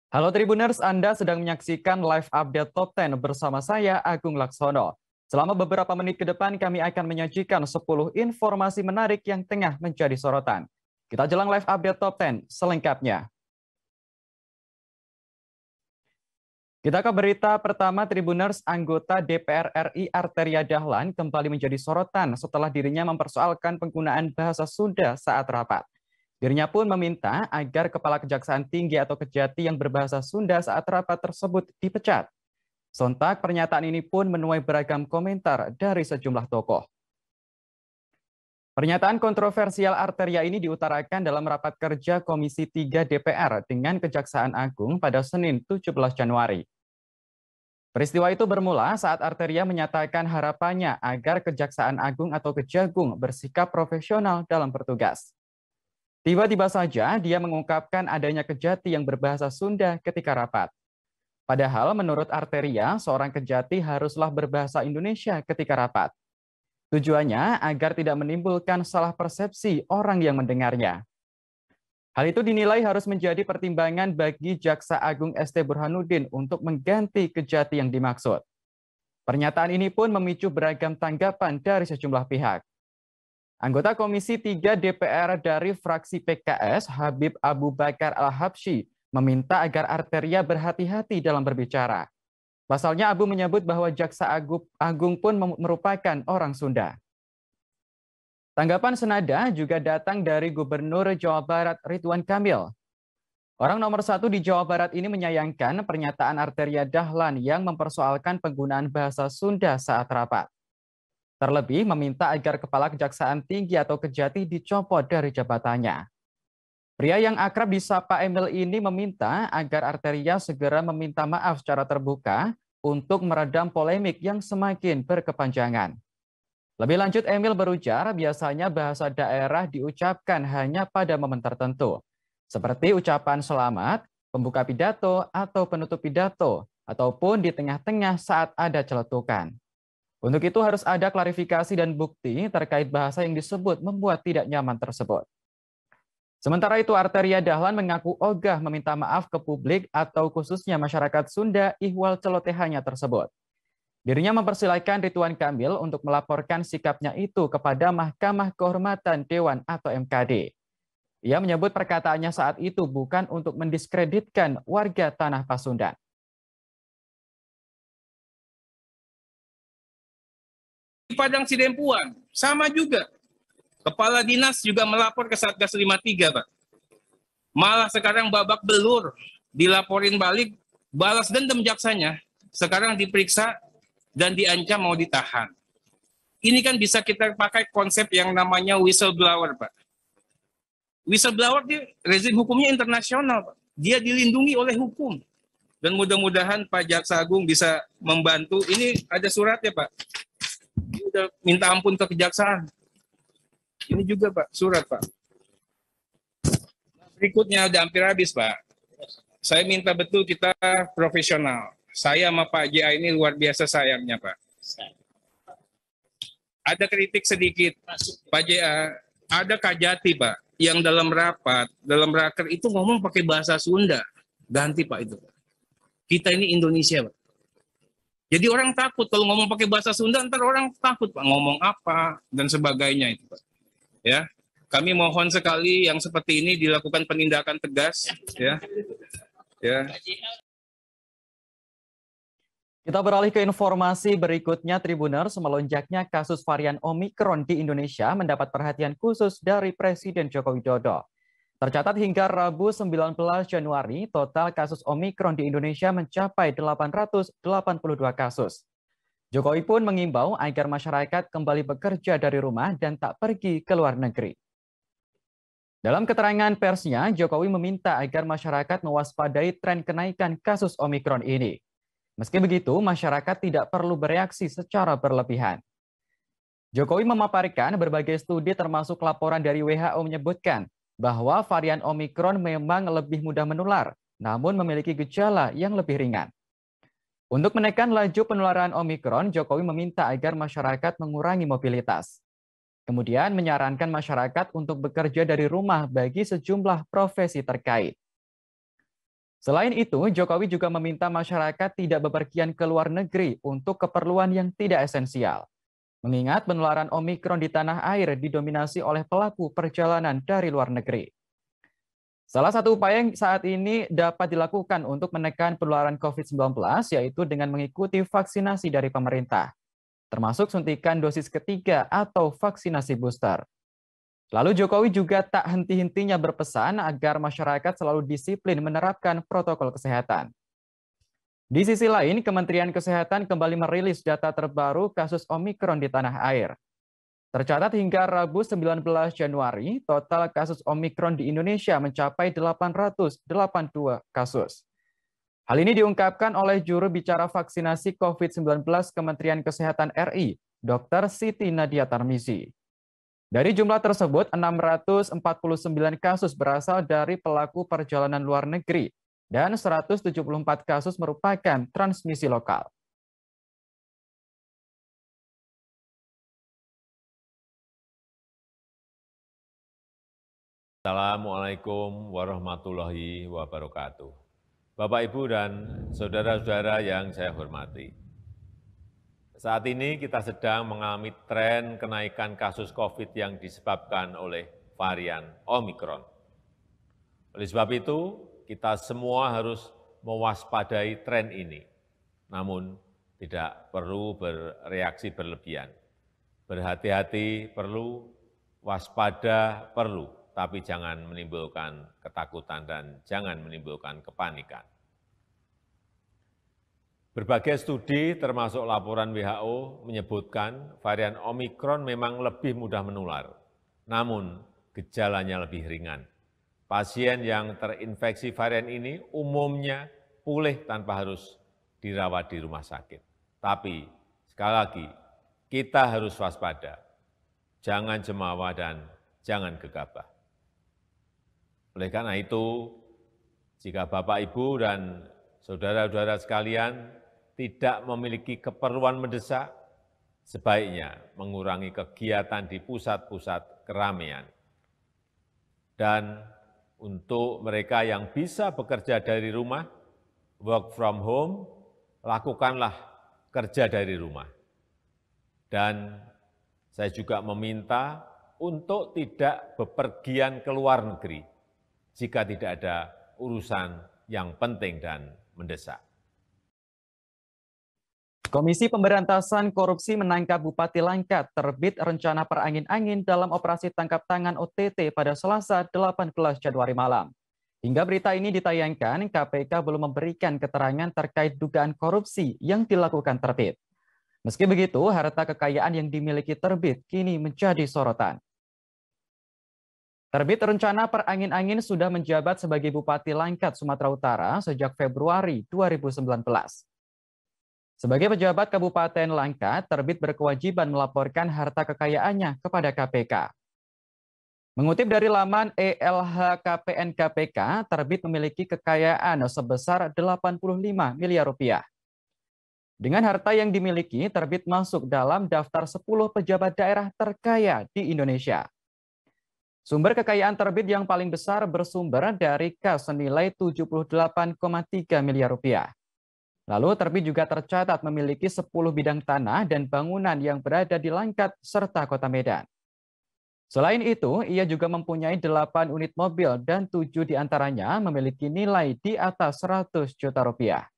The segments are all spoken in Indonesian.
Halo Tribuners, Anda sedang menyaksikan live update Top 10 bersama saya, Agung Laksono. Selama beberapa menit ke depan, kami akan menyajikan 10 informasi menarik yang tengah menjadi sorotan. Kita jelang live update Top 10 selengkapnya. Kita ke berita pertama, Tribuners, anggota DPR RI Arteria Dahlan kembali menjadi sorotan setelah dirinya mempersoalkan penggunaan bahasa Sunda saat rapat. Dirinya pun meminta agar Kepala Kejaksaan Tinggi atau Kejati yang berbahasa Sunda saat rapat tersebut dipecat. Sontak pernyataan ini pun menuai beragam komentar dari sejumlah tokoh. Pernyataan kontroversial Arteria ini diutarakan dalam rapat kerja Komisi 3 DPR dengan Kejaksaan Agung pada Senin 17 Januari. Peristiwa itu bermula saat Arteria menyatakan harapannya agar Kejaksaan Agung atau Kejagung bersikap profesional dalam bertugas. Tiba-tiba saja dia mengungkapkan adanya kejati yang berbahasa Sunda ketika rapat. Padahal menurut Arteria, seorang kejati haruslah berbahasa Indonesia ketika rapat. Tujuannya agar tidak menimbulkan salah persepsi orang yang mendengarnya. Hal itu dinilai harus menjadi pertimbangan bagi Jaksa Agung ST Burhanuddin untuk mengganti kejati yang dimaksud. Pernyataan ini pun memicu beragam tanggapan dari sejumlah pihak. Anggota Komisi 3 DPR dari fraksi PKS, Habib Abu Bakar Al-Habsyi, meminta agar Arteria berhati-hati dalam berbicara. Pasalnya Abu menyebut bahwa Jaksa Agung pun merupakan orang Sunda. Tanggapan senada juga datang dari Gubernur Jawa Barat Ridwan Kamil. Orang nomor 1 di Jawa Barat ini menyayangkan pernyataan Arteria Dahlan yang mempersoalkan penggunaan bahasa Sunda saat rapat. Terlebih meminta agar Kepala Kejaksaan Tinggi atau Kejati dicopot dari jabatannya. Pria yang akrab disapa Emil ini meminta agar Arteria segera meminta maaf secara terbuka untuk meredam polemik yang semakin berkepanjangan. Lebih lanjut, Emil berujar biasanya bahasa daerah diucapkan hanya pada momen tertentu, seperti ucapan selamat, pembuka pidato, atau penutup pidato, ataupun di tengah-tengah saat ada celetukan. Untuk itu harus ada klarifikasi dan bukti terkait bahasa yang disebut membuat tidak nyaman tersebut. Sementara itu, Arteria Dahlan mengaku ogah meminta maaf ke publik atau khususnya masyarakat Sunda ihwal celotehannya tersebut. Dirinya mempersilahkan Ridwan Kamil untuk melaporkan sikapnya itu kepada Mahkamah Kehormatan Dewan atau MKD. Ia menyebut perkataannya saat itu bukan untuk mendiskreditkan warga Tanah Pasundan. Di Padang Sidempuan, sama juga. Kepala dinas juga melapor ke Satgas 53, Pak. Malah sekarang babak belur, dilaporin balik, balas dendam jaksanya. Sekarang diperiksa dan diancam mau ditahan. Ini kan bisa kita pakai konsep yang namanya whistleblower, Pak. Whistleblower di rezim hukumnya internasional, Pak. Dia dilindungi oleh hukum. Dan mudah-mudahan Pak Jaksa Agung bisa membantu. Ini ada suratnya, Pak. Dia udah minta ampun ke kejaksaan. Ini juga, Pak, surat, Pak. Berikutnya udah hampir habis, Pak. Saya minta betul kita profesional. Saya sama Pak JA ini luar biasa sayangnya, Pak. Ada kritik sedikit. Pak JA, ada Kajati, Pak, yang dalam rapat, dalam raker itu ngomong pakai bahasa Sunda. Ganti, Pak, itu. Kita ini Indonesia, Pak. Jadi orang takut kalau ngomong pakai bahasa Sunda, ntar orang takut, Pak, ngomong apa, dan sebagainya itu, Pak. Ya, kami mohon sekali yang seperti ini dilakukan penindakan tegas, ya. Ya. Kita beralih ke informasi berikutnya, Tribuners. Melonjaknya kasus varian Omikron di Indonesia mendapat perhatian khusus dari Presiden Joko Widodo. Tercatat hingga Rabu 19 Januari, total kasus Omikron di Indonesia mencapai 882 kasus. Jokowi pun mengimbau agar masyarakat kembali bekerja dari rumah dan tak pergi ke luar negeri. Dalam keterangan persnya, Jokowi meminta agar masyarakat mewaspadai tren kenaikan kasus Omikron ini. Meski begitu, masyarakat tidak perlu bereaksi secara berlebihan. Jokowi memaparkan berbagai studi termasuk laporan dari WHO menyebutkan bahwa varian Omikron memang lebih mudah menular, namun memiliki gejala yang lebih ringan. Untuk menekan laju penularan Omikron, Jokowi meminta agar masyarakat mengurangi mobilitas. Kemudian menyarankan masyarakat untuk bekerja dari rumah bagi sejumlah profesi terkait. Selain itu, Jokowi juga meminta masyarakat tidak bepergian ke luar negeri untuk keperluan yang tidak esensial. Mengingat penularan Omikron di tanah air didominasi oleh pelaku perjalanan dari luar negeri. Salah satu upaya yang saat ini dapat dilakukan untuk menekan penularan COVID-19 yaitu dengan mengikuti vaksinasi dari pemerintah, termasuk suntikan dosis ketiga atau vaksinasi booster. Lalu Jokowi juga tak henti-hentinya berpesan agar masyarakat selalu disiplin menerapkan protokol kesehatan. Di sisi lain, Kementerian Kesehatan kembali merilis data terbaru kasus Omikron di tanah air. Tercatat hingga Rabu 19 Januari, total kasus Omikron di Indonesia mencapai 882 kasus. Hal ini diungkapkan oleh juru bicara vaksinasi COVID-19 Kementerian Kesehatan RI, Dr. Siti Nadia Tarmizi. Dari jumlah tersebut, 649 kasus berasal dari pelaku perjalanan luar negeri dan 174 kasus merupakan transmisi lokal. Assalamualaikum warahmatullahi wabarakatuh. Bapak, Ibu, dan saudara-saudara yang saya hormati. Saat ini kita sedang mengalami tren kenaikan kasus COVID yang disebabkan oleh varian Omikron. Oleh sebab itu, kita semua harus mewaspadai tren ini. Namun, tidak perlu bereaksi berlebihan. Berhati-hati perlu, waspada perlu, tapi jangan menimbulkan ketakutan dan jangan menimbulkan kepanikan. Berbagai studi termasuk laporan WHO menyebutkan varian Omikron memang lebih mudah menular, namun gejalanya lebih ringan. Pasien yang terinfeksi varian ini umumnya pulih tanpa harus dirawat di rumah sakit. Tapi sekali lagi, kita harus waspada, jangan jemawa dan jangan gegabah. Oleh karena itu, jika Bapak, Ibu, dan saudara-saudara sekalian tidak memiliki keperluan mendesak, sebaiknya mengurangi kegiatan di pusat-pusat keramaian. Dan untuk mereka yang bisa bekerja dari rumah, work from home, lakukanlah kerja dari rumah. Dan saya juga meminta untuk tidak bepergian ke luar negeri jika tidak ada urusan yang penting dan mendesak. Komisi Pemberantasan Korupsi menangkap Bupati Langkat terbit rencana perangin-angin dalam operasi tangkap tangan OTT pada Selasa 18 Januari malam. Hingga berita ini ditayangkan, KPK belum memberikan keterangan terkait dugaan korupsi yang dilakukan terbit. Meski begitu, harta kekayaan yang dimiliki terbit kini menjadi sorotan. Terbit rencana perangin-angin sudah menjabat sebagai Bupati Langkat, Sumatera Utara sejak Februari 2019. Sebagai pejabat Kabupaten Langkat, Terbit berkewajiban melaporkan harta kekayaannya kepada KPK. Mengutip dari laman ELHKPN KPK, Terbit memiliki kekayaan sebesar 85 miliar rupiah. Dengan harta yang dimiliki, Terbit masuk dalam daftar 10 pejabat daerah terkaya di Indonesia. Sumber kekayaan Terbit yang paling besar bersumber dari kas senilai 78,3 miliar rupiah. Lalu Terbit juga tercatat memiliki 10 bidang tanah dan bangunan yang berada di Langkat serta Kota Medan. Selain itu, ia juga mempunyai 8 unit mobil dan 7 diantaranya memiliki nilai di atas 100 juta rupiah.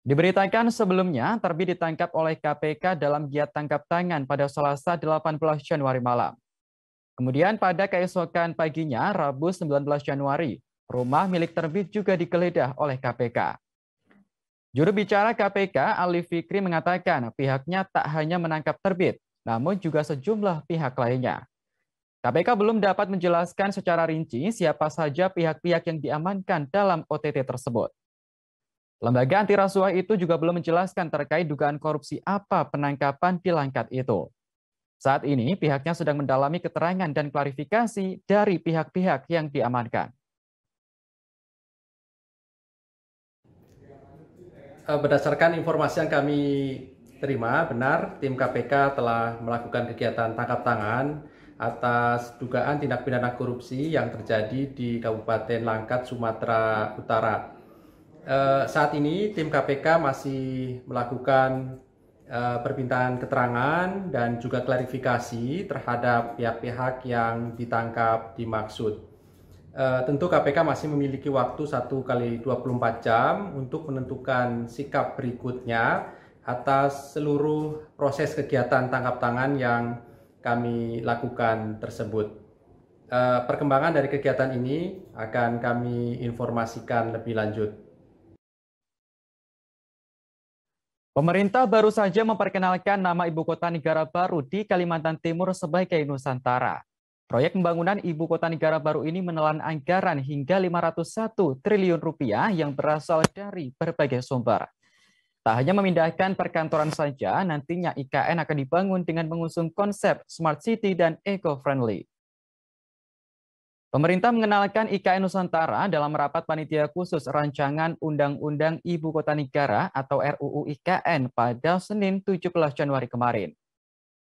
Diberitakan sebelumnya, Terbit ditangkap oleh KPK dalam giat tangkap tangan pada Selasa 18 Januari malam. Kemudian pada keesokan paginya, Rabu 19 Januari, rumah milik Terbit juga digeledah oleh KPK. Juru bicara KPK, Ali Fikri, mengatakan pihaknya tak hanya menangkap Terbit, namun juga sejumlah pihak lainnya. KPK belum dapat menjelaskan secara rinci siapa saja pihak-pihak yang diamankan dalam OTT tersebut. Lembaga anti rasuah itu juga belum menjelaskan terkait dugaan korupsi apa penangkapan di Langkat itu. Saat ini pihaknya sedang mendalami keterangan dan klarifikasi dari pihak-pihak yang diamankan. Berdasarkan informasi yang kami terima, benar tim KPK telah melakukan kegiatan tangkap tangan atas dugaan tindak pidana korupsi yang terjadi di Kabupaten Langkat, Sumatera Utara. Saat ini tim KPK masih melakukan permintaan keterangan dan juga klarifikasi terhadap pihak-pihak yang ditangkap dimaksud. Tentu KPK masih memiliki waktu 1 kali 24 jam untuk menentukan sikap berikutnya atas seluruh proses kegiatan tangkap tangan yang kami lakukan tersebut. Perkembangan dari kegiatan ini akan kami informasikan lebih lanjut. Pemerintah baru saja memperkenalkan nama ibu kota negara baru di Kalimantan Timur sebagai Nusantara. Proyek pembangunan ibu kota negara baru ini menelan anggaran hingga 501 triliun rupiah yang berasal dari berbagai sumber. Tak hanya memindahkan perkantoran saja, nantinya IKN akan dibangun dengan mengusung konsep Smart City dan Eco-Friendly. Pemerintah mengenalkan IKN Nusantara dalam rapat panitia khusus rancangan Undang-Undang Ibu Kota Negara atau RUU IKN pada Senin 17 Januari kemarin.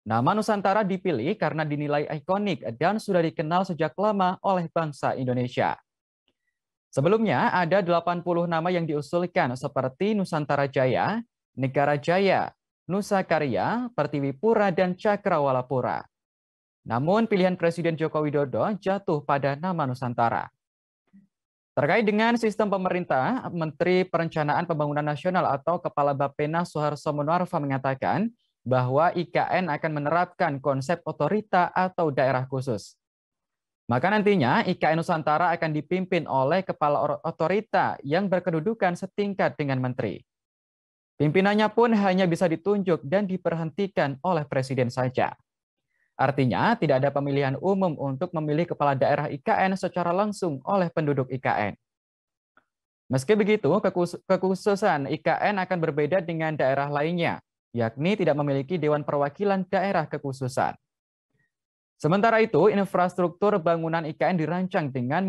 Nama Nusantara dipilih karena dinilai ikonik dan sudah dikenal sejak lama oleh bangsa Indonesia. Sebelumnya ada 80 nama yang diusulkan seperti Nusantara Jaya, Negara Jaya, Nusa Karya, Pertiwipura, dan Cakrawalapura. Namun pilihan Presiden Joko Widodo jatuh pada nama Nusantara. Terkait dengan sistem pemerintah, Menteri Perencanaan Pembangunan Nasional atau Kepala Bappenas Suharto Monoarfa mengatakan bahwa IKN akan menerapkan konsep otorita atau daerah khusus. Maka nantinya IKN Nusantara akan dipimpin oleh kepala otorita yang berkedudukan setingkat dengan menteri. Pimpinannya pun hanya bisa ditunjuk dan diberhentikan oleh presiden saja. Artinya tidak ada pemilihan umum untuk memilih kepala daerah IKN secara langsung oleh penduduk IKN. Meski begitu, kekhususan IKN akan berbeda dengan daerah lainnya, yakni tidak memiliki Dewan Perwakilan Daerah Kekhususan. Sementara itu, infrastruktur bangunan IKN dirancang dengan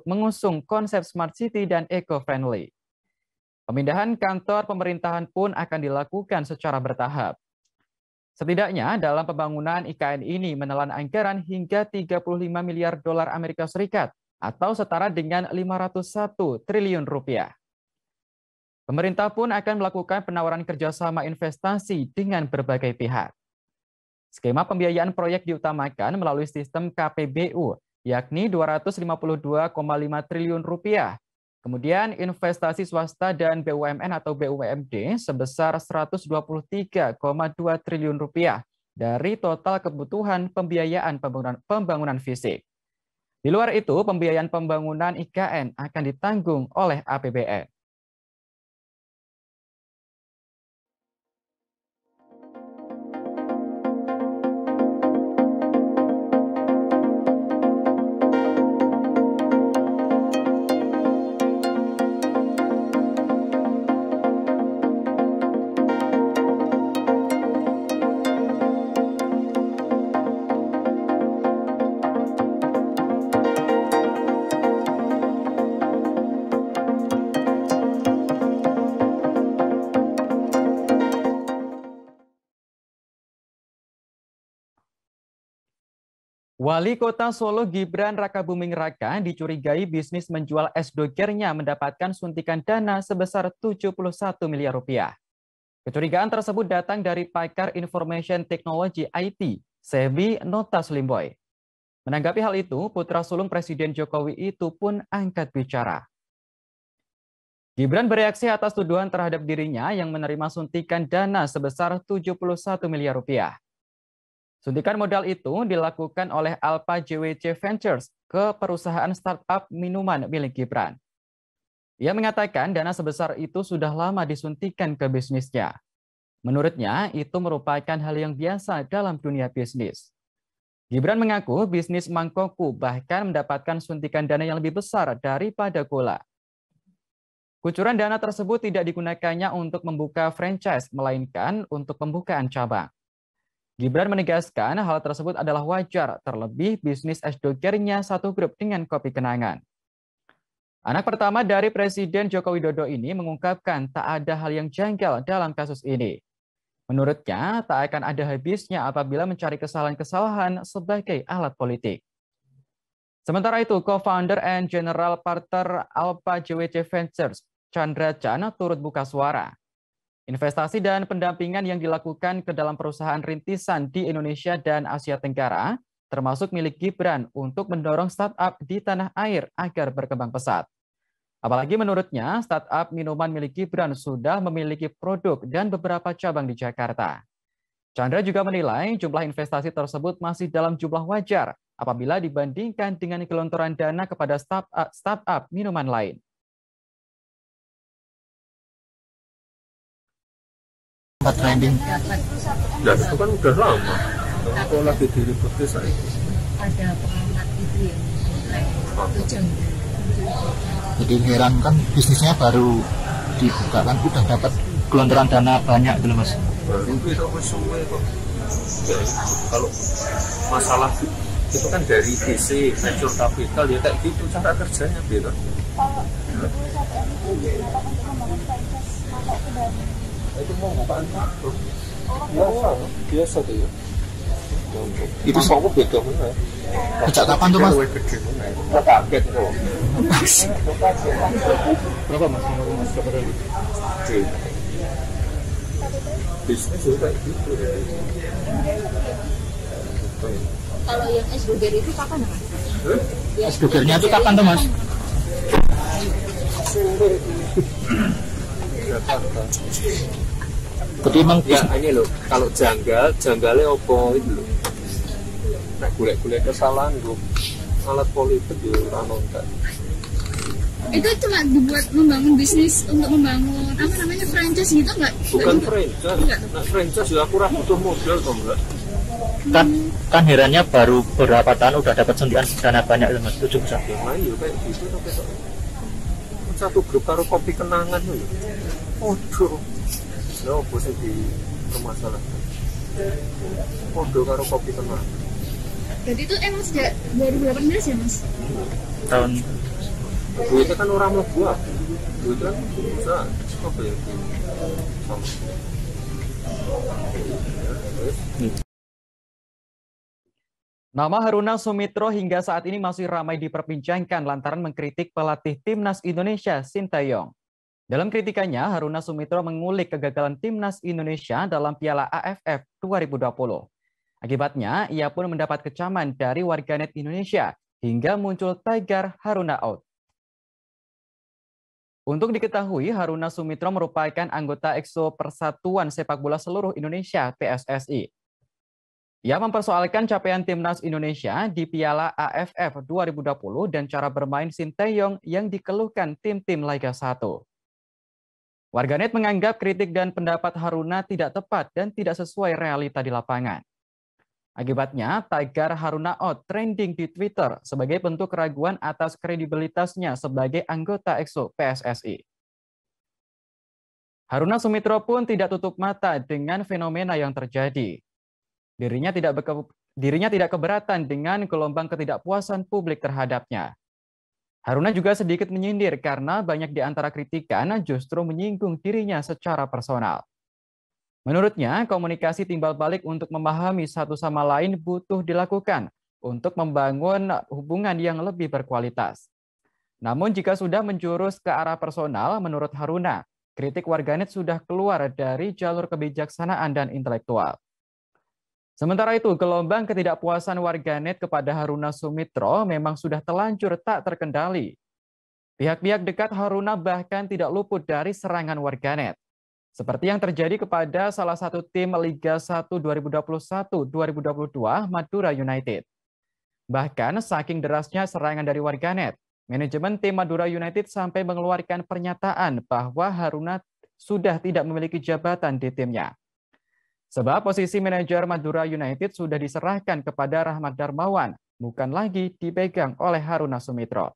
mengusung konsep Smart City dan Eco-Friendly. Pemindahan kantor pemerintahan pun akan dilakukan secara bertahap. Setidaknya dalam pembangunan IKN ini menelan anggaran hingga 35 miliar dolar Amerika Serikat atau setara dengan 501 triliun rupiah. Pemerintah pun akan melakukan penawaran kerjasama investasi dengan berbagai pihak. Skema pembiayaan proyek diutamakan melalui sistem KPBU, yakni 252,5 triliun rupiah. Kemudian investasi swasta dan BUMN atau BUMD sebesar 123,2 triliun rupiah dari total kebutuhan pembiayaan pembangunan fisik. Di luar itu, pembiayaan pembangunan IKN akan ditanggung oleh APBN. Wali Kota Solo Gibran Rakabuming Raka dicurigai bisnis menjual es dogernya mendapatkan suntikan dana sebesar 71 miliar rupiah. Kecurigaan tersebut datang dari pakar Information Technology IT, Sebi Nota Slimboy. Menanggapi hal itu, putra sulung Presiden Jokowi itu pun angkat bicara. Gibran bereaksi atas tuduhan terhadap dirinya yang menerima suntikan dana sebesar 71 miliar rupiah. Suntikan modal itu dilakukan oleh Alpha JWC Ventures ke perusahaan startup minuman milik Gibran. Ia mengatakan dana sebesar itu sudah lama disuntikan ke bisnisnya. Menurutnya, itu merupakan hal yang biasa dalam dunia bisnis. Gibran mengaku bisnis mangkokku bahkan mendapatkan suntikan dana yang lebih besar daripada gula. Kucuran dana tersebut tidak digunakannya untuk membuka franchise, melainkan untuk pembukaan cabang. Gibran menegaskan hal tersebut adalah wajar, terlebih bisnis es dogernya satu grup dengan Kopi Kenangan. Anak pertama dari Presiden Joko Widodo ini mengungkapkan tak ada hal yang janggal dalam kasus ini. Menurutnya, tak akan ada habisnya apabila mencari kesalahan-kesalahan sebagai alat politik. Sementara itu, co-founder and general partner Alpha JWC Ventures, Chandra Chan, turut buka suara. Investasi dan pendampingan yang dilakukan ke dalam perusahaan rintisan di Indonesia dan Asia Tenggara, termasuk milik Gibran untuk mendorong startup di tanah air agar berkembang pesat. Apalagi menurutnya, startup minuman milik Gibran sudah memiliki produk dan beberapa cabang di Jakarta. Chandra juga menilai jumlah investasi tersebut masih dalam jumlah wajar apabila dibandingkan dengan gelontoran dana kepada startup minuman lain. Trending. Dan itu kan udah lama. Kalau lagi diliputi saya. Ada pengamat itu yang mulai jadi heran kan bisnisnya baru dibuka kan udah dapat gelontoran dana banyak gitu Mas. Baru kita semua kok. Ya, kalau masalah itu kan dari VC, venture capital ya kayak gitu cara kerjanya beda. Itu mau bukaan faktor biasa tuh ya. Itu semua beda mana? Sejak kapan tuh Mas? Kaget kok. Berapa Mas? Bisnis juga gitu. Kalau yang es doger itu kapan Mas? Es dogernya itu kapan tuh Mas? Jadi emang ya ini loh, kalau janggalnya opo itu loh. Nah, golek-golek kesalahan loh, alat politik ya ranonkan. Itu cuma dibuat membangun bisnis untuk membangun apa namanya franchise gitu nggak? Bukan franchise, nah franchise ya aku rasa butuh modal kok enggak. Kan herannya baru beberapa tahun udah dapat suntikan dana banyak itu Mas, 7 besar. Nah iya kayak gitu tapi satu grup karo kopi kenangan loh. Waduh. Nah, apa sih di permasalahan? Podo karo kopi kenangan. Jadi itu emang sejak 2018 ya Mas? Tahun Duitnya kan orang mlebu ah. Duitnya kan bisa apa ya? Sama. Nama Haruna Sumitro hingga saat ini masih ramai diperbincangkan lantaran mengkritik pelatih Timnas Indonesia Sintayong. Dalam kritikannya, Haruna Sumitro mengulik kegagalan Timnas Indonesia dalam Piala AFF 2020. Akibatnya, ia pun mendapat kecaman dari warganet Indonesia hingga muncul tagar Haruna out. Untuk diketahui, Haruna Sumitro merupakan anggota EXO Persatuan Sepak Bola Seluruh Indonesia (PSSI). Ia mempersoalkan capaian Timnas Indonesia di Piala AFF 2020 dan cara bermain Sintayong yang dikeluhkan tim-tim Liga 1. Warganet menganggap kritik dan pendapat Haruna tidak tepat dan tidak sesuai realita di lapangan. Akibatnya, tagar Haruna out trending di Twitter sebagai bentuk keraguan atas kredibilitasnya sebagai anggota EXO PSSI. Haruna Sumitro pun tidak tutup mata dengan fenomena yang terjadi. Dirinya tidak keberatan dengan gelombang ketidakpuasan publik terhadapnya. Haruna juga sedikit menyindir karena banyak di antara kritikan justru menyinggung dirinya secara personal. Menurutnya, komunikasi timbal balik untuk memahami satu sama lain butuh dilakukan untuk membangun hubungan yang lebih berkualitas. Namun jika sudah menjurus ke arah personal, menurut Haruna, kritik warganet sudah keluar dari jalur kebijaksanaan dan intelektual. Sementara itu, gelombang ketidakpuasan warganet kepada Haruna Sumitro memang sudah terlanjur tak terkendali. Pihak-pihak dekat Haruna bahkan tidak luput dari serangan warganet. Seperti yang terjadi kepada salah satu tim Liga 1 2021-2022 Madura United. Bahkan saking derasnya serangan dari warganet, manajemen tim Madura United sampai mengeluarkan pernyataan bahwa Haruna sudah tidak memiliki jabatan di timnya. Sebab posisi manajer Madura United sudah diserahkan kepada Rahmat Darmawan, bukan lagi dipegang oleh Haruna Sumitro.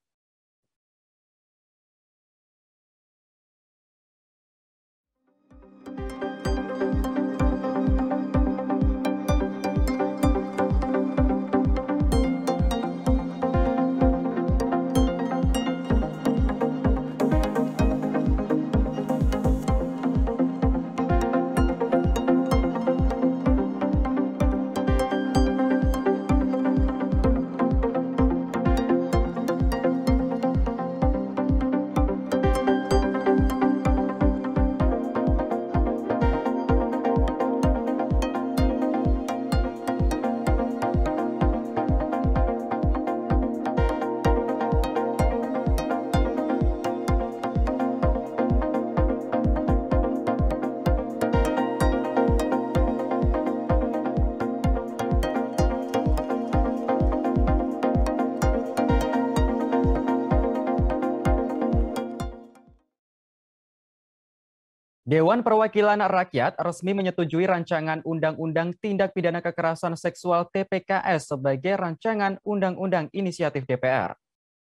Dewan Perwakilan Rakyat resmi menyetujui rancangan Undang-Undang Tindak Pidana Kekerasan Seksual TPKS sebagai rancangan Undang-Undang Inisiatif DPR.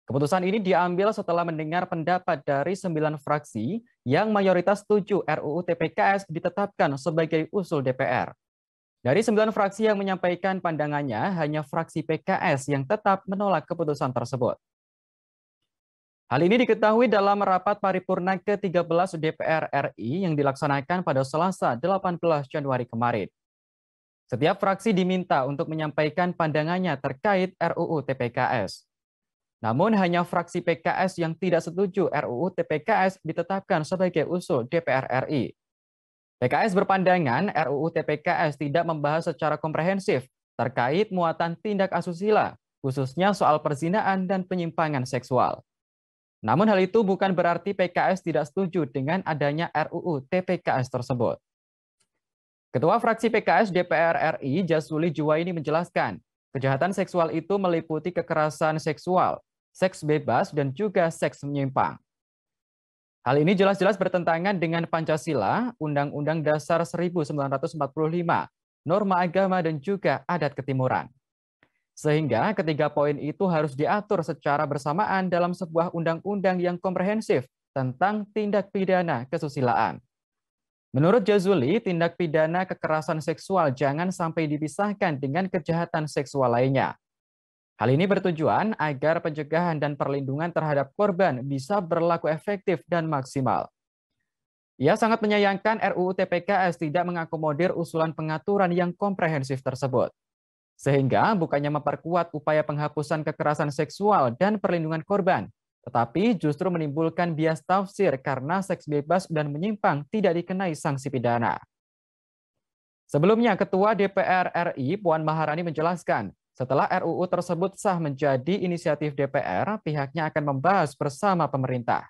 Keputusan ini diambil setelah mendengar pendapat dari 9 fraksi yang mayoritas setuju RUU TPKS ditetapkan sebagai usul DPR. Dari 9 fraksi yang menyampaikan pandangannya, hanya fraksi PKS yang tetap menolak keputusan tersebut. Hal ini diketahui dalam rapat paripurna ke-13 DPR RI yang dilaksanakan pada Selasa 18 Januari kemarin. Setiap fraksi diminta untuk menyampaikan pandangannya terkait RUU TPKS. Namun hanya fraksi PKS yang tidak setuju RUU TPKS ditetapkan sebagai usul DPR RI. PKS berpandangan RUU TPKS tidak membahas secara komprehensif terkait muatan tindak asusila, khususnya soal perzinaan dan penyimpangan seksual. Namun hal itu bukan berarti PKS tidak setuju dengan adanya RUU TPKS tersebut. Ketua fraksi PKS DPR RI, Jasuli Juwaini menjelaskan, kejahatan seksual itu meliputi kekerasan seksual, seks bebas, dan juga seks menyimpang. Hal ini jelas-jelas bertentangan dengan Pancasila, Undang-Undang Dasar 1945, norma agama, dan juga adat ketimuran. Sehingga ketiga poin itu harus diatur secara bersamaan dalam sebuah undang-undang yang komprehensif tentang tindak pidana kesusilaan. Menurut Jazuli, tindak pidana kekerasan seksual jangan sampai dipisahkan dengan kejahatan seksual lainnya. Hal ini bertujuan agar pencegahan dan perlindungan terhadap korban bisa berlaku efektif dan maksimal. Ia sangat menyayangkan RUU TPKS tidak mengakomodir usulan pengaturan yang komprehensif tersebut. Sehingga bukannya memperkuat upaya penghapusan kekerasan seksual dan perlindungan korban, tetapi justru menimbulkan bias tafsir karena seks bebas dan menyimpang tidak dikenai sanksi pidana. Sebelumnya, Ketua DPR RI Puan Maharani menjelaskan, setelah RUU tersebut sah menjadi inisiatif DPR, pihaknya akan membahas bersama pemerintah.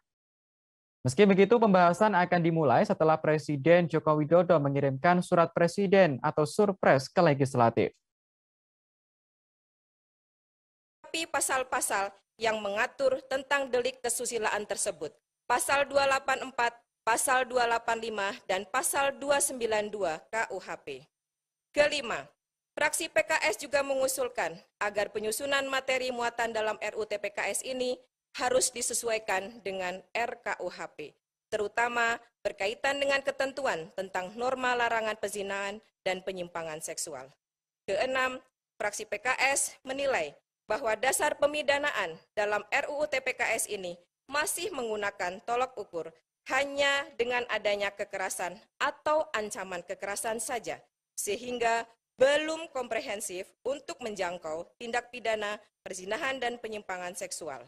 Meski begitu, pembahasan akan dimulai setelah Presiden Joko Widodo mengirimkan surat presiden atau surpres ke legislatif. Pasal-pasal yang mengatur tentang delik kesusilaan tersebut, pasal 284, pasal 285, dan pasal 292 KUHP. Kelima, fraksi PKS juga mengusulkan agar penyusunan materi muatan dalam RUU TPKS ini harus disesuaikan dengan RKUHP, terutama berkaitan dengan ketentuan tentang norma larangan perzinahan dan penyimpangan seksual. Keenam, fraksi PKS menilai bahwa dasar pemidanaan dalam RUU TPKS ini masih menggunakan tolak ukur hanya dengan adanya kekerasan atau ancaman kekerasan saja, sehingga belum komprehensif untuk menjangkau tindak pidana perzinahan dan penyimpangan seksual.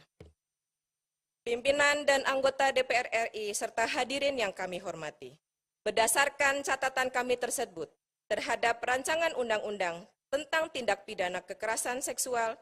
Pimpinan dan anggota DPR RI serta hadirin yang kami hormati, berdasarkan catatan kami tersebut terhadap rancangan undang-undang tentang tindak pidana kekerasan seksual,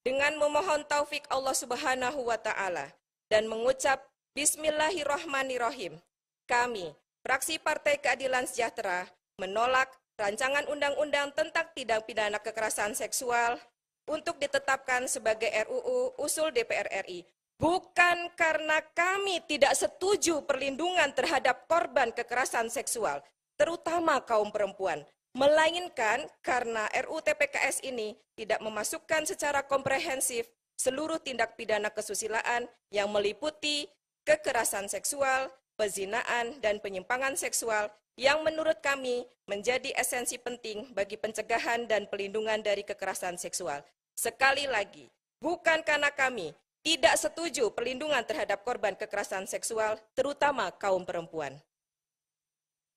dengan memohon taufik Allah Subhanahu wa Ta'ala dan mengucap Bismillahirrahmanirrahim, kami, fraksi Partai Keadilan Sejahtera, menolak rancangan undang-undang tentang tindak pidana kekerasan seksual untuk ditetapkan sebagai RUU usul DPR RI. Bukan karena kami tidak setuju perlindungan terhadap korban kekerasan seksual, terutama kaum perempuan, melainkan karena RUU TPKS ini tidak memasukkan secara komprehensif seluruh tindak pidana kesusilaan yang meliputi kekerasan seksual, perzinaan, dan penyimpangan seksual yang menurut kami menjadi esensi penting bagi pencegahan dan pelindungan dari kekerasan seksual. Sekali lagi, bukan karena kami tidak setuju perlindungan terhadap korban kekerasan seksual, terutama kaum perempuan.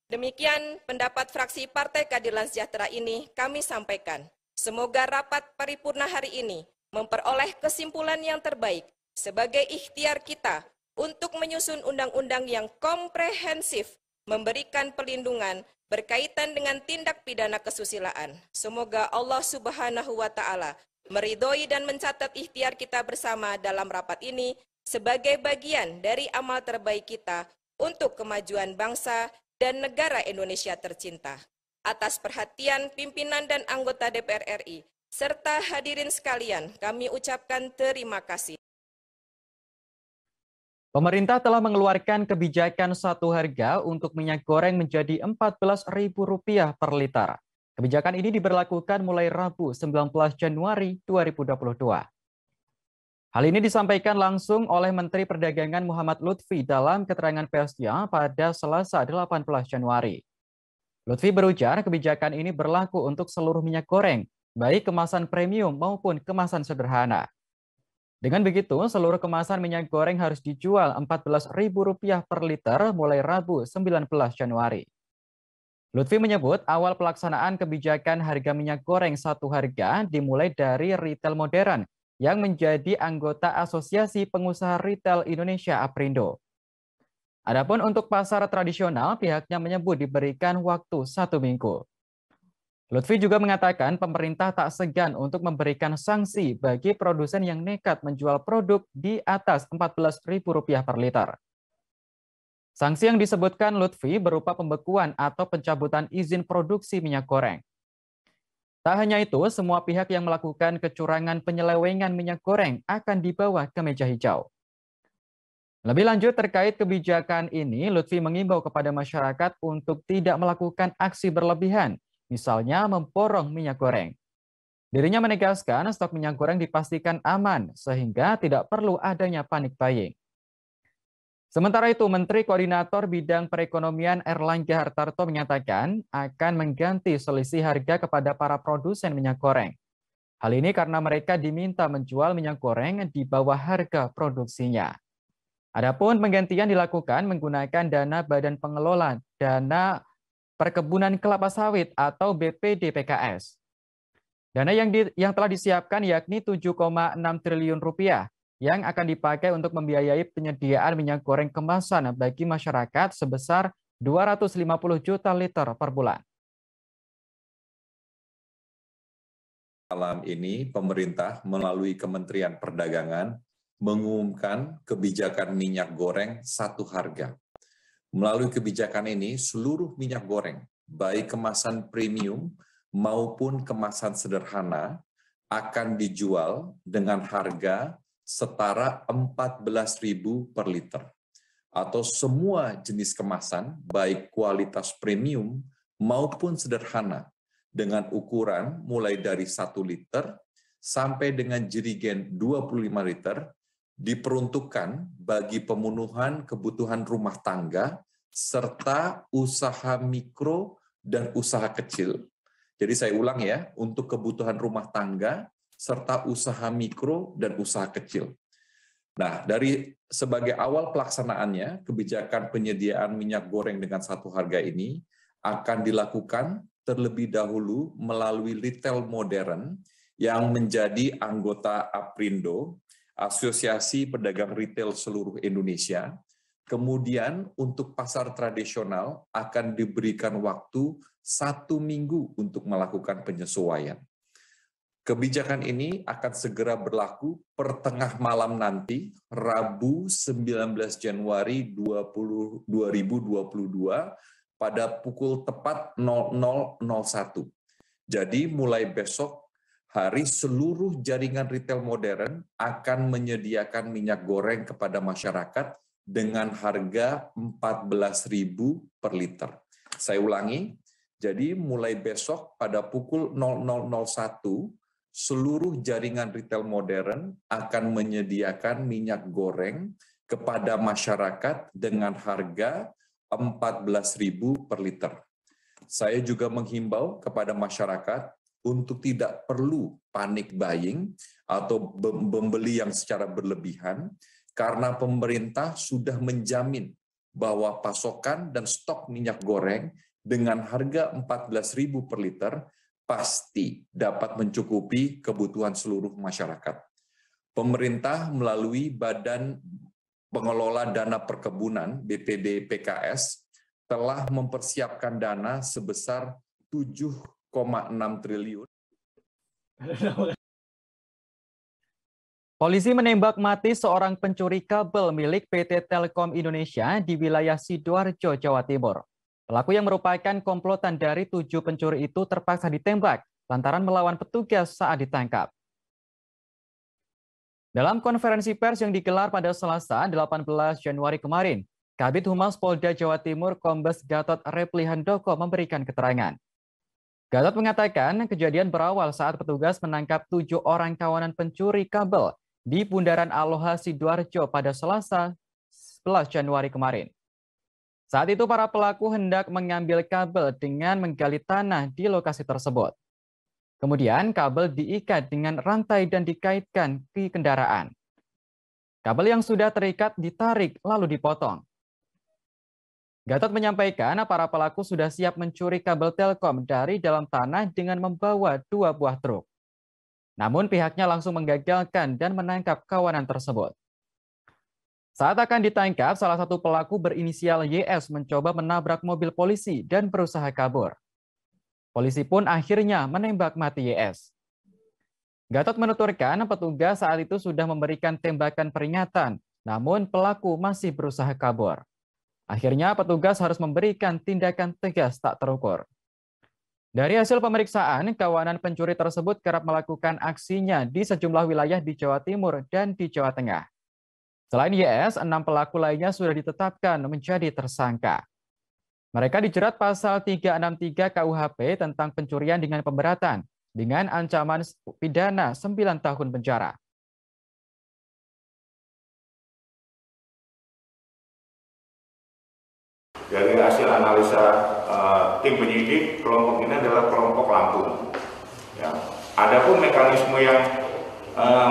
Demikian pendapat fraksi Partai Keadilan Sejahtera ini kami sampaikan. Semoga rapat paripurna hari ini memperoleh kesimpulan yang terbaik sebagai ikhtiar kita untuk menyusun undang-undang yang komprehensif, memberikan perlindungan berkaitan dengan tindak pidana kesusilaan. Semoga Allah Subhanahu wa Ta'ala meridhoi dan mencatat ikhtiar kita bersama dalam rapat ini sebagai bagian dari amal terbaik kita untuk kemajuan bangsa dan negara Indonesia tercinta. Atas perhatian pimpinan dan anggota DPR RI, serta hadirin sekalian, kami ucapkan terima kasih. Pemerintah telah mengeluarkan kebijakan satu harga untuk minyak goreng menjadi Rp14.000 per liter. Kebijakan ini diberlakukan mulai Rabu 19 Januari 2022. Hal ini disampaikan langsung oleh Menteri Perdagangan Muhammad Lutfi dalam keterangan persnya pada Selasa 18 Januari. Lutfi berujar kebijakan ini berlaku untuk seluruh minyak goreng, baik kemasan premium maupun kemasan sederhana. Dengan begitu, seluruh kemasan minyak goreng harus dijual Rp14.000 per liter mulai Rabu 19 Januari. Lutfi menyebut awal pelaksanaan kebijakan harga minyak goreng satu harga dimulai dari retail modern yang menjadi anggota Asosiasi Pengusaha Retail Indonesia APRindo. Adapun untuk pasar tradisional, pihaknya menyebut diberikan waktu 1 minggu. Lutfi juga mengatakan pemerintah tak segan untuk memberikan sanksi bagi produsen yang nekat menjual produk di atas Rp14.000 per liter. Sanksi yang disebutkan Lutfi berupa pembekuan atau pencabutan izin produksi minyak goreng. Tak hanya itu, semua pihak yang melakukan kecurangan penyelewengan minyak goreng akan dibawa ke meja hijau. Lebih lanjut terkait kebijakan ini, Lutfi mengimbau kepada masyarakat untuk tidak melakukan aksi berlebihan, misalnya memborong minyak goreng. Dirinya menegaskan stok minyak goreng dipastikan aman sehingga tidak perlu adanya panic buying. Sementara itu, Menteri Koordinator Bidang Perekonomian Erlangga Hartarto menyatakan akan mengganti selisih harga kepada para produsen minyak goreng. Hal ini karena mereka diminta menjual minyak goreng di bawah harga produksinya. Adapun penggantian dilakukan menggunakan dana Badan Pengelola Dana Perkebunan Kelapa Sawit atau BPD PKS. Dana yang telah disiapkan yakni Rp7,6 triliun yang akan dipakai untuk membiayai penyediaan minyak goreng kemasan bagi masyarakat sebesar 250 juta liter per bulan. Malam ini pemerintah melalui Kementerian Perdagangan mengumumkan kebijakan minyak goreng satu harga. Melalui kebijakan ini, seluruh minyak goreng, baik kemasan premium maupun kemasan sederhana, akan dijual dengan harga setara Rp14.000 per liter. Atau semua jenis kemasan, baik kualitas premium maupun sederhana, dengan ukuran mulai dari 1 liter sampai dengan jerigen 25 liter, diperuntukkan bagi pemenuhan kebutuhan rumah tangga serta usaha mikro dan usaha kecil. Jadi saya ulang ya, untuk kebutuhan rumah tangga serta usaha mikro dan usaha kecil. Nah, dari sebagai awal pelaksanaannya, kebijakan penyediaan minyak goreng dengan satu harga ini akan dilakukan terlebih dahulu melalui retail modern yang menjadi anggota APRindo, Asosiasi Pedagang Retail Seluruh Indonesia. Kemudian untuk pasar tradisional akan diberikan waktu 1 minggu untuk melakukan penyesuaian. Kebijakan ini akan segera berlaku per tengah malam nanti, Rabu 19 Januari 2022 pada pukul tepat 00.01. Jadi mulai besok hari seluruh jaringan retail modern akan menyediakan minyak goreng kepada masyarakat dengan harga Rp14.000 per liter. Saya ulangi, jadi mulai besok pada pukul 00.01, seluruh jaringan retail modern akan menyediakan minyak goreng kepada masyarakat dengan harga Rp14.000 per liter. Saya juga menghimbau kepada masyarakat untuk tidak perlu panic buying atau membeli yang secara berlebihan, karena pemerintah sudah menjamin bahwa pasokan dan stok minyak goreng dengan harga Rp14.000 per liter pasti dapat mencukupi kebutuhan seluruh masyarakat. Pemerintah melalui Badan Pengelola Dana Perkebunan BPD PKS telah mempersiapkan dana sebesar 7,6 triliun. Polisi menembak mati seorang pencuri kabel milik PT Telkom Indonesia di wilayah Sidoarjo, Jawa Timur. Pelaku yang merupakan komplotan dari 7 pencuri itu terpaksa ditembak lantaran melawan petugas saat ditangkap. Dalam konferensi pers yang digelar pada Selasa 18 Januari kemarin, Kabid Humas Polda Jawa Timur Kombes Gatot Reply Handoko memberikan keterangan. Gatot mengatakan kejadian berawal saat petugas menangkap 7 orang kawanan pencuri kabel di Bundaran Aloha Sidoarjo pada Selasa 11 Januari kemarin. Saat itu para pelaku hendak mengambil kabel dengan menggali tanah di lokasi tersebut. Kemudian kabel diikat dengan rantai dan dikaitkan di kendaraan. Kabel yang sudah terikat ditarik lalu dipotong. Gatot menyampaikan para pelaku sudah siap mencuri kabel Telkom dari dalam tanah dengan membawa 2 buah truk. Namun pihaknya langsung menggagalkan dan menangkap kawanan tersebut. Saat akan ditangkap, salah satu pelaku berinisial YS mencoba menabrak mobil polisi dan berusaha kabur. Polisi pun akhirnya menembak mati YS. Gatot menuturkan petugas saat itu sudah memberikan tembakan peringatan, namun pelaku masih berusaha kabur. Akhirnya petugas harus memberikan tindakan tegas tak terukur. Dari hasil pemeriksaan, kawanan pencuri tersebut kerap melakukan aksinya di sejumlah wilayah di Jawa Timur dan di Jawa Tengah. Selain YS, 6 pelaku lainnya sudah ditetapkan menjadi tersangka. Mereka dijerat pasal 363 KUHP tentang pencurian dengan pemberatan dengan ancaman pidana 9 tahun penjara. Dari hasil analisa tim penyidik, kelompok ini adalah kelompok Lampung. Ya. Adapun mekanisme yang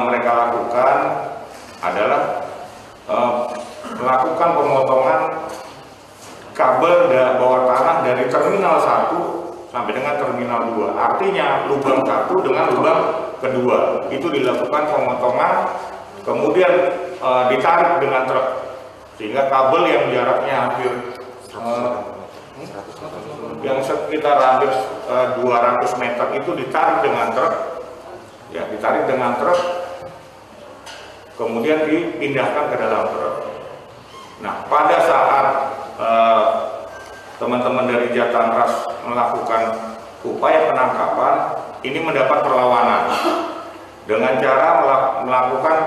mereka lakukan adalah melakukan pemotongan kabel bawah tanah dari terminal 1 sampai dengan terminal 2. Artinya lubang 1 dengan lubang kedua. Itu dilakukan pemotongan, kemudian ditarik dengan truk. Sehingga kabel yang jaraknya hampir yang sekitar hampir 200 meter itu ditarik dengan truk. Ya, ditarik dengan truk, kemudian dipindahkan ke dalam truk. Nah, pada saat teman-teman dari Jatantras melakukan upaya penangkapan, ini mendapat perlawanan dengan cara melakukan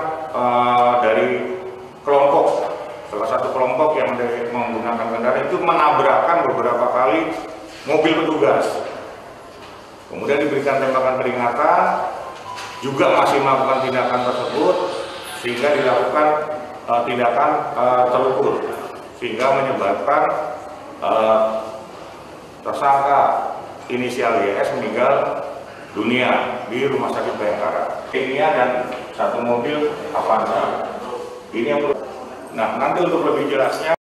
dari kelompok, salah satu kelompok yang menggunakan kendaraan itu menabrakkan beberapa kali mobil petugas. Kemudian diberikan tembakan peringatan, juga masih melakukan tindakan tersebut, sehingga dilakukan tindakan terukur, sehingga menyebabkan tersangka inisial YS meninggal dunia di Rumah Sakit Bayangkara. Ini dan 1 mobil Avanza. Ini yang perlu. Nah, nanti untuk lebih jelasnya.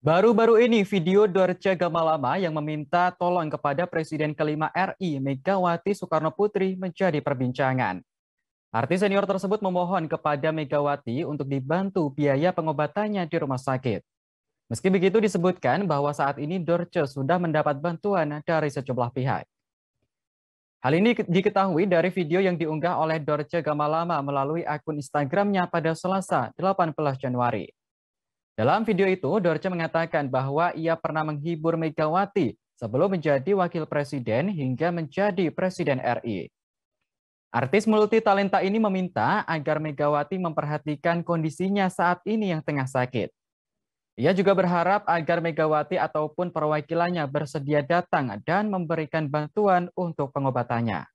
Baru-baru ini video Dorce Gamalama yang meminta tolong kepada Presiden kelima RI Megawati Soekarno Putri menjadi perbincangan. Artis senior tersebut memohon kepada Megawati untuk dibantu biaya pengobatannya di rumah sakit. Meski begitu disebutkan bahwa saat ini Dorce sudah mendapat bantuan dari sejumlah pihak. Hal ini diketahui dari video yang diunggah oleh Dorce Gamalama melalui akun Instagramnya pada Selasa 18 Januari. Dalam video itu, Dorce mengatakan bahwa ia pernah menghibur Megawati sebelum menjadi wakil presiden hingga menjadi presiden RI. Artis multitalenta ini meminta agar Megawati memperhatikan kondisinya saat ini yang tengah sakit. Ia juga berharap agar Megawati ataupun perwakilannya bersedia datang dan memberikan bantuan untuk pengobatannya.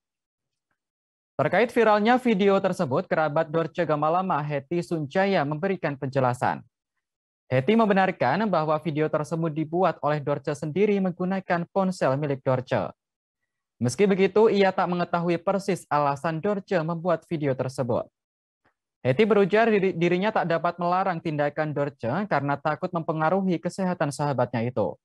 Terkait viralnya video tersebut, kerabat Dorce Gamalama, Hetty Sunjaya, memberikan penjelasan. Hetty membenarkan bahwa video tersebut dibuat oleh Dorce sendiri menggunakan ponsel milik Dorce. Meski begitu, ia tak mengetahui persis alasan Dorce membuat video tersebut. Hetty berujar dirinya tak dapat melarang tindakan Dorce karena takut mempengaruhi kesehatan sahabatnya itu.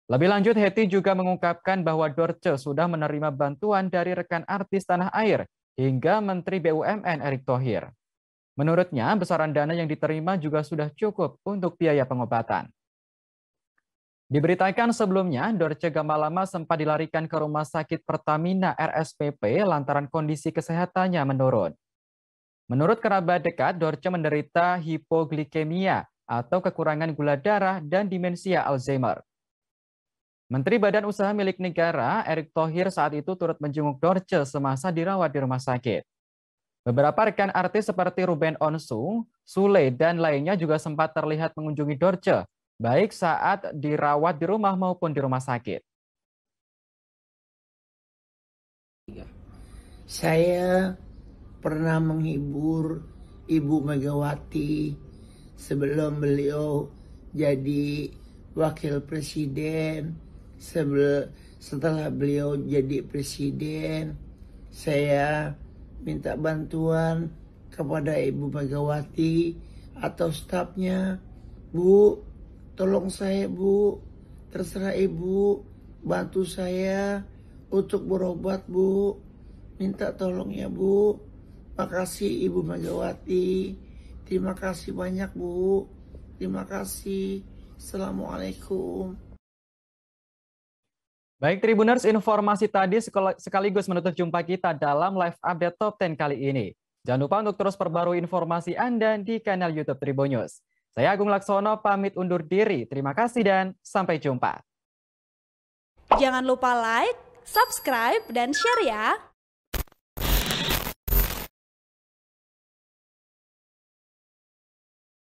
Lebih lanjut, Hetty juga mengungkapkan bahwa Dorce sudah menerima bantuan dari rekan artis tanah air hingga Menteri BUMN Erick Thohir. Menurutnya, besaran dana yang diterima juga sudah cukup untuk biaya pengobatan. Diberitakan sebelumnya, Dorce Gamalama sempat dilarikan ke Rumah Sakit Pertamina RSPP lantaran kondisi kesehatannya menurun. Menurut kerabat dekat, Dorce menderita hipoglikemia atau kekurangan gula darah dan demensia Alzheimer. Menteri Badan Usaha Milik Negara Erick Thohir saat itu turut menjenguk Dorce semasa dirawat di rumah sakit. Beberapa rekan artis seperti Ruben Onsu, Sule, dan lainnya juga sempat terlihat mengunjungi Dorce, baik saat dirawat di rumah maupun di rumah sakit. Saya pernah menghibur Ibu Megawati sebelum beliau jadi wakil presiden. Setelah beliau jadi presiden, saya minta bantuan kepada Ibu Megawati atau stafnya. Bu, tolong saya Bu, terserah Ibu, bantu saya untuk berobat Bu, minta tolong ya Bu. Makasih Ibu Megawati, terima kasih banyak Bu, terima kasih. Assalamualaikum. Baik Tribuners, informasi tadi sekaligus menutup jumpa kita dalam live update Top 10 kali ini. Jangan lupa untuk terus perbarui informasi Anda di kanal YouTube Tribun News. Saya Agung Laksono pamit undur diri. Terima kasih dan sampai jumpa. Jangan lupa like, subscribe, dan share ya.